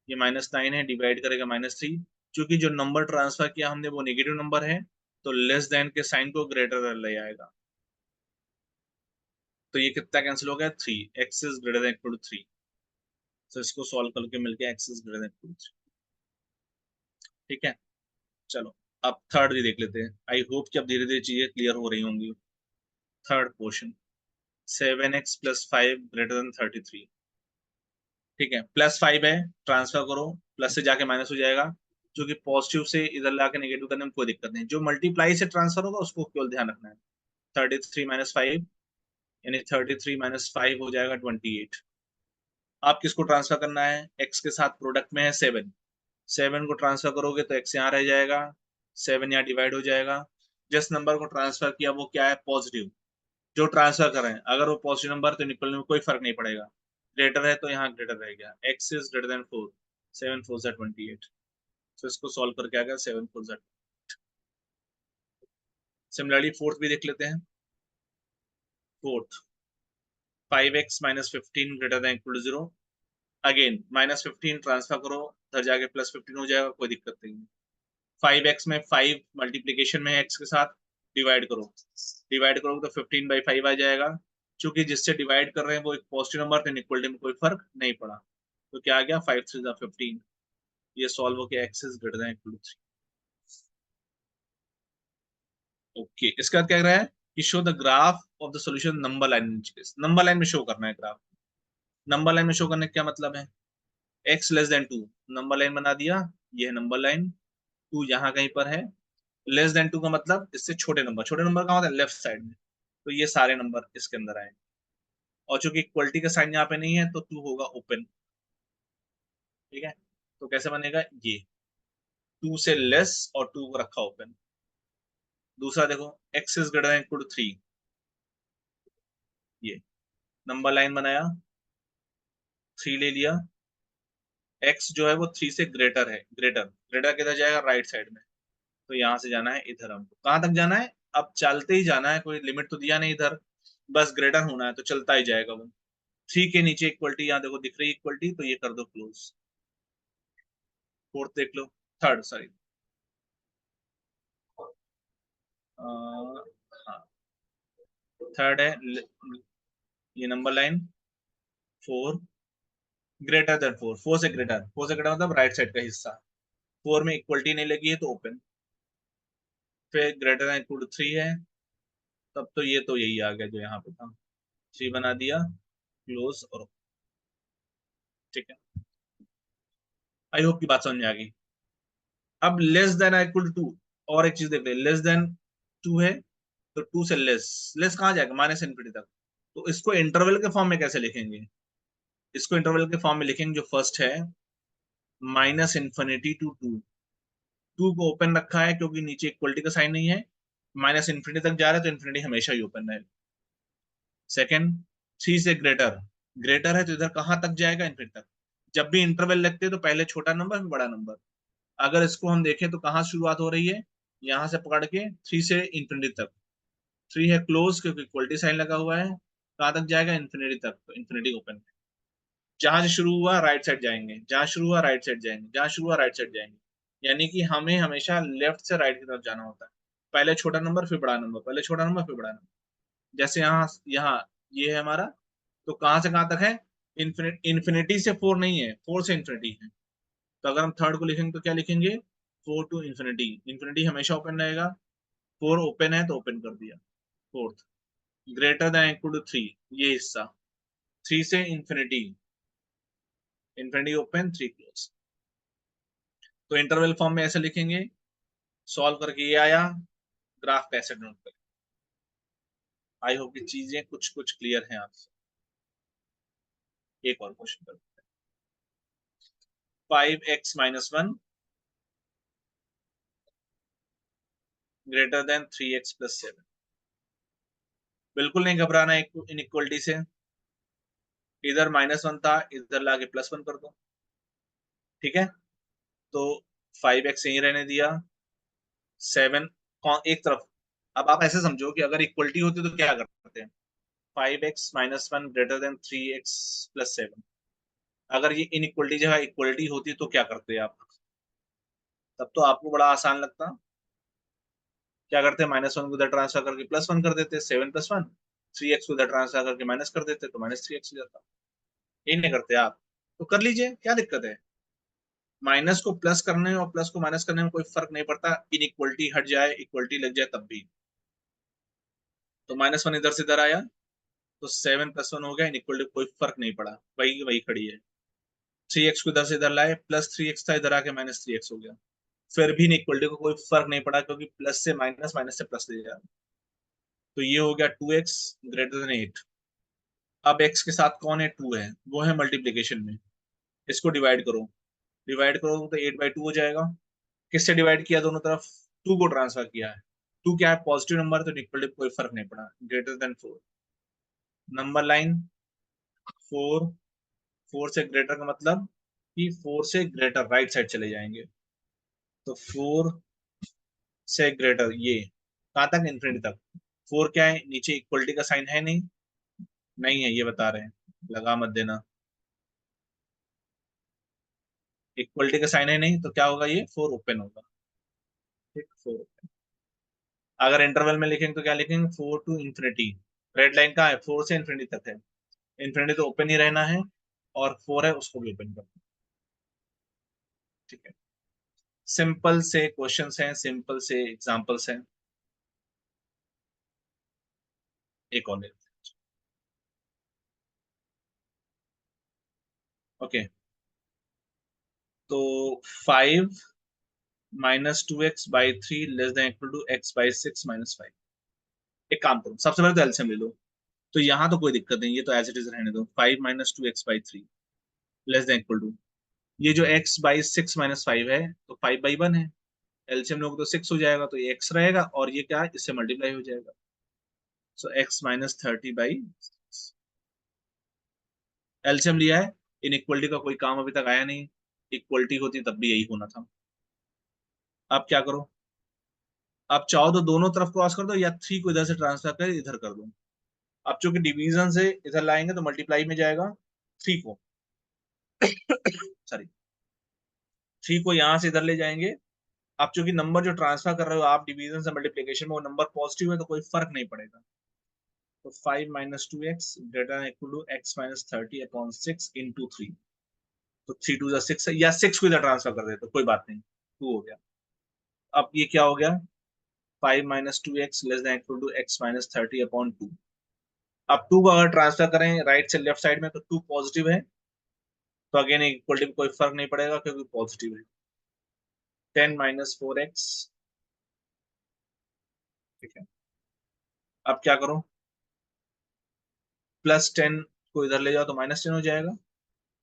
ये -9 है, डिवाइड करेगा -3। क्योंकि जो नंबर ट्रांसफर किया हमने वो नेगेटिव नंबर है, तो लेस देन के साइन को ग्रेटर ले आएगा। तो ये कितना कैंसिल हो गया, 3, x is greater than equal to 3। तो इसको सॉल्व करके मिल गया x is greater than equal to 3। ठीक है, चलो अब थर्ड भी देख लेते हैं। आई होप कि अब धीरे धीरे चीजें क्लियर हो रही होंगी। Third question, 7x + 5 greater than 33। ठीक है, +5 है, ट्रांसफर करो, प्लस से जाके माइनस हो जाएगा, जो कि पॉजिटिव से इधर लाके नेगेटिव करने में कोई दिक्कत नहीं। जो मल्टीप्लाई से ट्रांसफर होगा उसको केवल ध्यान रखना है। 33 - 5 यानी 33 - 5 हो जाएगा 28। आप किसको ट्रांसफर करना है, x के साथ प्रोडक्ट में है 7, 7 को ट्रांसफर करोगे तो x यहाँ रह जाएगा, 7 यहाँ डिवाइड हो जाएगा। जिस नंबर को ट्रांसफर किया वो क्या है, पॉजिटिव। जो ट्रांसफर कर रहे हैं अगर वो पॉजिटिव नंबर तो निकलने में कोई फर्क नहीं पड़ेगा। ग्रेटर है तो यहाँ ग्रेटर रह गया, x इज ग्रेटर देन 4, 7 4 ज़ा 28। तो इसको सॉल्व करके आ गया 7 4 ज़ा। सिमिलरली फोर्थ भी देख लेते हैं। Fourth, 5x - 15 greater than equal to 0। Again -15 transfer करो, उधर जाके +15 हो जाएगा, कोई दिक्कत नहीं है। 5x में 5 मल्टीप्लीकेशन में है x के साथ, डिवाइड करो, डिवाइड करोगे तो 15/5 आ जाएगा। चूंकि जिससे डिवाइड कर रहे हैं वो एक पॉजिटिव नंबर थे, इक्वलिटी में कोई फर्क नहीं पड़ा, तो क्या आ गया, 5 3 ज़ा 15। ये सॉल्व हो गया x is greater than equal to 3। Okay, इसका क्या कह रहा है कि show the graph of the solution number line. Number line में शो करना है ग्राफ। नंबर लाइन में शो करने का क्या मतलब है, x less than 2, number line बना दिया, ये है नंबर लाइन, 2 यहाँ कहीं पर है। लेस देन 2 का मतलब इससे छोटे नंबर, छोटे नंबर का होता है लेफ्ट साइड में, तो ये सारे नंबर इसके अंदर आए। और चूंकि इक्वलिटी का साइन यहाँ पे नहीं है तो 2 होगा ओपन। ठीक है, तो कैसे बनेगा, ये 2 से लेस और 2 को रखा ओपन। दूसरा देखो, x is greater than equal to 3, ये नंबर लाइन बनाया, 3 ले लिया, x जो है वो 3 से ग्रेटर है, ग्रेटर ग्रेटर किधर जाएगा, राइट साइड में। तो यहाँ से जाना है इधर, हमको कहाँ तक जाना है, अब चलते ही जाना है, कोई लिमिट तो दिया नहीं इधर, बस ग्रेटर होना है तो चलता ही जाएगा वो। 3 के नीचे इक्वलिटी यहाँ देखो दिख रही है इक्वलिटी, तो ये कर दो क्लोज। फोर्थ देख लो, थर्ड सॉरी, हाँ थर्ड है, ये नंबर लाइन 4 ग्रेटर देन 4, 4 से ग्रेटर, 4 से ग्रेटर मतलब राइट साइड का हिस्सा। 4 में इक्वलिटी नहीं लगी है तो ओपन, फिर ग्रेटर देन इक्वल टू 3 है, तब तो ये तो यही आ गया जो यहाँ पे था, 3 बना दिया, क्लोज और ठीक है। आई होप की बात समझ में आ गई। अब लेस देन इक्वल टू 2, और एक चीज देख ले, लेस देन 2 है तो 2 से लेस, लेस कहाँ जाएगा, -∞ तक। तो इसको इंटरवल के फॉर्म में कैसे लिखेंगे, इसको इंटरवल के फॉर्म में लिखेंगे, जो फर्स्ट है -∞ to 2, 2 को ओपन रखा है क्योंकि नीचे इक्वलिटी का साइन नहीं है, -∞ तक जा रहा है तो इन्फिनिटी हमेशा ही ओपन रहेगा। सेकेंड, 3 से ग्रेटर, ग्रेटर है तो इधर कहाँ तक जाएगा, इन्फिनिटी तक। जब भी इंटरवल लगते हैं तो पहले छोटा नंबर फिर बड़ा नंबर। अगर इसको हम देखें तो कहाँ शुरुआत हो रही है, यहाँ से पकड़ के 3 से इन्फिनिटी तक। 3 है क्लोज क्योंकि इक्वलिटी साइन लगा हुआ है, कहाँ तक जाएगा, इन्फिनिटी तक, तो इन्फिनिटी ओपन। जहां से शुरू हुआ राइट साइड जाएंगे, जहां शुरू हुआ राइट साइड जाएंगे, जहां शुरू हुआ राइट साइड जाएंगे। यानी कि हमें हमेशा लेफ्ट से राइट की तरफ जाना होता है, पहले छोटा नंबर फिर बड़ा नंबर, पहले छोटा नंबर फिर बड़ा नंबर। जैसे यहाँ यहाँ ये है हमारा, तो कहाँ से कहाँ तक है, इन्फिनिटी से 4 नहीं है, 4 से इन्फिनिटी है। तो अगर हम थर्ड को लिखेंगे तो क्या लिखेंगे, 4 to इन्फिनिटी, इन्फिनिटी हमेशा ओपन रहेगा, 4 ओपन है तो ओपन कर दिया। Fourth, greater than equal to 3, ये हिस्सा 3 से इन्फिनिटी, इन्फिनिटी ओपन 3 क्लोज। तो इंटरवल फॉर्म में ऐसे लिखेंगे, सॉल्व करके ये आया, ग्राफ कैसे नोट करें। आई होप की चीजें कुछ कुछ क्लियर हैं आपसे। एक और क्वेश्चन करते हैं, 5x - 1 ग्रेटर देन 3x + 7। बिल्कुल नहीं घबराना इनइक्वलिटी से, इधर -1 था, इधर लाके +1 कर दो। ठीक है, तो 5x यहीं रहने दिया, 7 एक तरफ। अब आप ऐसे समझो कि अगर इक्वलिटी होती तो क्या करते हैं, 5x - 1 ग्रेटर देन 3x + 7। अगर ये इनइक्वलिटी जगह इक्वलिटी होती तो क्या करते आप, तब तो आपको बड़ा आसान लगता। क्या करते, -1 को उधर ट्रांसफर करके +1 कर देते, 7 + 1। 3x को इधर ट्रांसफर करके माइनस कर देते तो -3x हो जाता। यही नहीं करते आप तो कर लीजिए, क्या दिक्कत है। माइनस को प्लस करने और प्लस को माइनस करने में कोई फर्क नहीं पड़ता, इनइक्वलिटी हट जाए इक्वलिटी लग जाए तब भी। तो -1 इधर से इधर आया तो 7+1 हो गया, इनइक्वलिटी कोई फर्क नहीं पड़ा, वही वही खड़ी है। 3x को इधर से इधर लाए, +3x था, इधर आके -3x हो गया, फिर भी इनइक्वलिटी को कोई फर्क नहीं पड़ा क्योंकि प्लस से माइनस, माइनस से प्लस ले जाए। तो ये हो गया 2x ग्रेटर देन 8। अब x के साथ कौन है, 2 है, वो है मल्टीप्लीकेशन में। इसको डिवाइड करो, डिवाइड करो तो 8/2 हो जाएगा। किससे डिवाइड किया, दोनों तरफ 2 को ट्रांसफर किया है। 2 क्या है, पॉजिटिव नंबर, तो इक्वल कोई फर्क नहीं पड़ा, ग्रेटर देन 4। नंबर लाइन 4, 4 से ग्रेटर का मतलब कि 4 से ग्रेटर राइट साइड चले जाएंगे। तो 4 से ग्रेटर ये कहां तक, इन्फिनिटी तक। 4 क्या है, नीचे इक्वलिटी का साइन है नहीं, नहीं है ये बता रहे हैं, लगा मत देना। इक्वलिटी का साइन है नहीं तो क्या होगा, ये 4 ओपन होगा, ठीक 4 ओपन। अगर इंटरवल में लिखेंगे तो क्या लिखेंगे, 4 टू इंफिनिटी। रेड लाइन कहाँ है, 4 से इंफिनिटी तक है, इन्फिनिटी तो ओपन ही रहना है, और 4 है उसको भी ओपन करना, ठीक है। सिंपल से क्वेश्चंस हैं, सिंपल से एग्जांपल्स हैं। एक और ओके। तो 5 -2x/3 less than equal to x/6 - 5। एक काम करो, सबसे पहले तो एलसीएम ले लो। तो यहाँ तो कोई दिक्कत नहीं, ये तो एज इट इज रहने दो, 5 -2x/3 less than equal to, ये जो x/6 - 5 है तो 5/1 है, एलसीएम लोगे तो 6 हो जाएगा, तो ये x रहेगा और ये क्या है, इससे मल्टीप्लाई हो जाएगा। सो x -30/6। एलसीएम लिया है, इनइक्वलिटी का कोई काम अभी तक आया नहीं, इक्वलिटी होती तब भी यही होना था। अब क्या करो, आप चाहो तो दोनों तरफ क्रॉस कर दो या 3 को इधर से ट्रांसफर कर इधर कर दो। अब चूंकि डिवीजन से इधर लाएंगे तो मल्टीप्लाई में जाएगा, 3 को सॉरी 3 को यहां से इधर ले जाएंगे। अब चूंकि नंबर जो ट्रांसफर कर रहे हो आप डिवीजन से मल्टीप्लिकेशन में, वो नंबर पॉजिटिव है तो कोई फर्क नहीं पड़ेगा। तो 5 -2x greater equal to x -30/6 into 3। तो 3 2 6 है, या 6 को इधर ट्रांसफर कर देते तो कोई बात नहीं, 2 हो गया। अब ये क्या हो गया, 5 -2x less than equal to x -30/2। अब 2 को अगर ट्रांसफर करें राइट से लेफ्ट साइड में तो 2 पॉजिटिव है, तो अगेन इक्वलिटी में कोई फर्क नहीं पड़ेगा क्योंकि पॉजिटिव है। 10 -4x, ठीक है। अब क्या करो, +10 को इधर ले जाओ तो -10 हो जाएगा,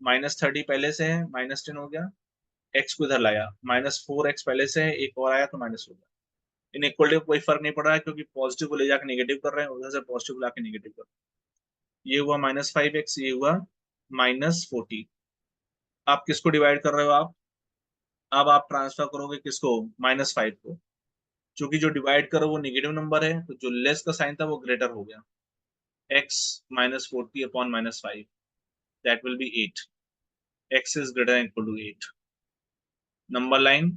-30 पहले से है, -10 हो गया। x को इधर लाया, -4x पहले से है, एक और आया तो माइनस हो गया। इन इक्वलिटी को कोई फर्क नहीं पड़ रहा है क्योंकि पॉजिटिव को ले जाकर नेगेटिव कर रहे हैं, उधर से पॉजिटिव को लाके नेगेटिव कर रहे हैं। ये हुआ -5x, ये हुआ -40। आप किसको डिवाइड कर रहे हो आप, अब आप ट्रांसफर करोगे किसको, -5 को। क्योंकि जो डिवाइड करो वो नेगेटिव नंबर है तो जो लेस का साइन था वो ग्रेटर हो गया, x -40/-5, that will be 8। x is greater than equal to 8। Number line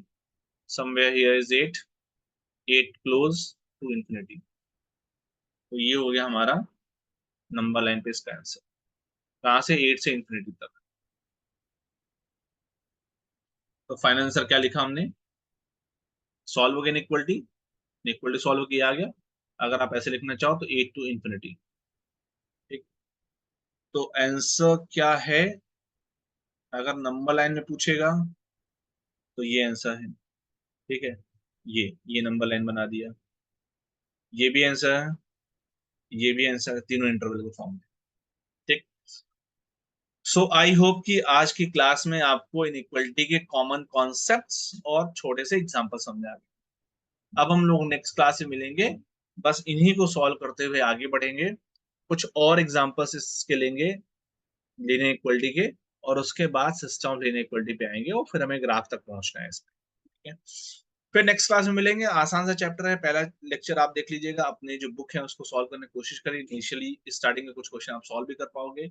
somewhere here is 8, 8 close to infinity। तो ये हो गया हमारा नंबर लाइन पे इसका आंसर, कहाँ से, 8 से इंफिनिटी तक। तो फाइनल आंसर क्या लिखा हमने, सॉल्व हो गया इनइक्वलिटी, इनइक्वलिटी सॉल्व किया आ गया। अगर आप ऐसे लिखना चाहो तो 8 टू इंफिनिटी, ठीक। तो आंसर क्या है, अगर नंबर लाइन में पूछेगा तो ये आंसर है, ठीक है। ये नंबर लाइन बना दिया, ये भी आंसर है, ये भी आंसर है, तीनों इंटरवल के फॉर्म में, ठीक। सो आई होप कि आज की क्लास में आपको इनइक्वलिटी के कॉमन कॉन्सेप्ट्स और छोटे से एग्जांपल समझ आ गए। अब हम लोग नेक्स्ट क्लास में मिलेंगे, बस इन्हीं को सॉल्व करते हुए आगे बढ़ेंगे, कुछ और एग्जांपल्स इसके लेंगे, लीनियर इक्वलिटी के, और उसके बाद सिस्टम ऑफ लीनियर इक्वलिटी पे आएंगे और फिर हमें ग्राफ तक पहुंचना है इसमें, ठीक है। फिर नेक्स्ट क्लास में मिलेंगे, आसान सा चैप्टर है, पहला लेक्चर आप देख लीजिएगा, अपने जो बुक है उसको सॉल्व करने की कोशिश करिए, इनिशियली स्टार्टिंग में कुछ क्वेश्चन आप सॉल्व भी कर पाओगे,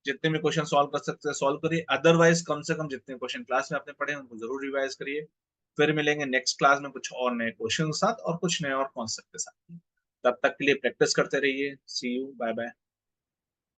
जितने भी क्वेश्चन सॉल्व कर सकते हैं सॉल्व करिए, अदरवाइज कम से कम जितने क्वेश्चन क्लास में आपने पढ़े उनको जरूर रिवाइज करिए। फिर मिलेंगे नेक्स्ट क्लास में कुछ और नए क्वेश्चन के साथ और कुछ नए और कॉन्सेप्ट के साथ। तब तक के लिए प्रैक्टिस करते रहिए। सी यू, बाय बाय।